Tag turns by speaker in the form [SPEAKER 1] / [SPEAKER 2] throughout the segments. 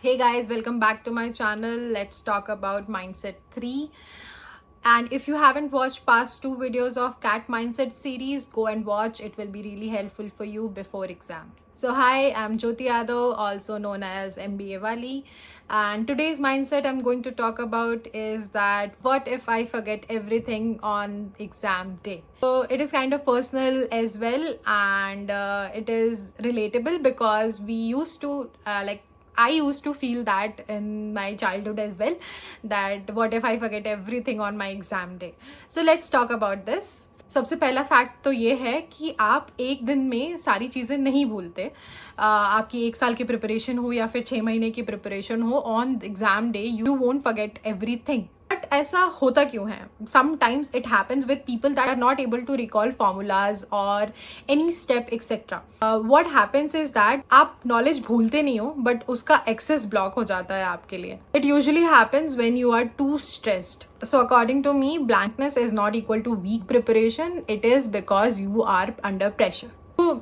[SPEAKER 1] Hey guys, welcome back to my channel. Let's talk about Mindset 3. And if you haven't watched past two videos of Cat Mindset series, go and watch. It will be really helpful for you before exam. So hi, I'm Jyoti Yadav, also known as MBA Wali. And today's mindset I'm going to talk about is that what if I forget everything on exam day? So it is kind of personal as well, and it is relatable because we used to I used to feel that in my childhood as well, that what if I forget everything on my exam day. So let's talk about this. सबसे पहला fact तो ये है कि आप एक दिन में सारी चीज़ें नहीं भूलते. आपकी एक साल की प्रिपरेशन हो या फिर 6 महीने की प्रिपरेशन हो, on exam day you won't forget everything. But ऐसा होता क्यों है? Sometimes it happens with people that are not able to recall formulas और any step etcetera. What happens is that आप नॉलेज भूलते नहीं हो, बट उसका एक्सेस ब्लॉक हो जाता है आपके लिए. It usually happens when you are too stressed. So according to me, blankness is not equal to weak preparation. It is because you are under pressure. तो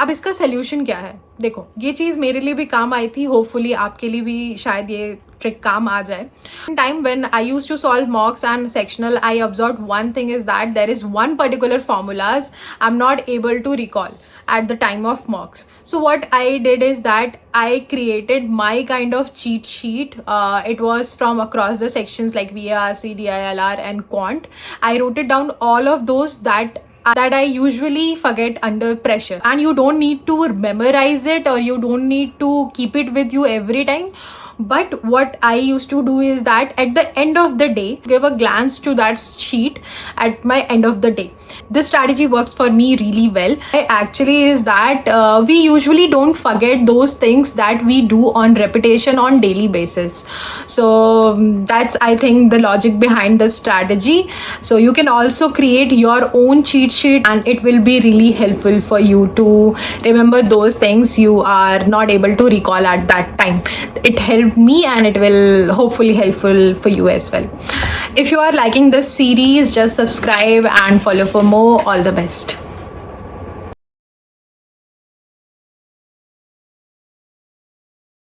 [SPEAKER 1] अब इसका सोल्यूशन क्या है? देखो, ये चीज़ मेरे लिए भी काम आई थी. होपफुली आपके लिए भी शायद ये ट्रिक काम आ जाए. Time when I used to solve mocks and sectional, I observe one thing is that there is one particular formulas I'm not able to recall at the time of mocks. So what I did is that I created my kind of cheat sheet. It was from across the sections like VAR, CDILR and Quant. I wrote it down, all of those that I usually forget under pressure. And you don't need to memorize it, or you don't need to keep it with you every time. But what I used to do is that at the end of the day, give a glance to that sheet at my end of the day. This strategy works for me really well. Actually is that we usually don't forget those things that we do on repetition on daily basis. So that's, I think, the logic behind this strategy. So you can also create your own cheat sheet, and it will be really helpful for you to remember those things you are not able to recall at that time. It helps me, and it will hopefully helpful for you as well. If you are liking this series, just subscribe and follow for more. All the best.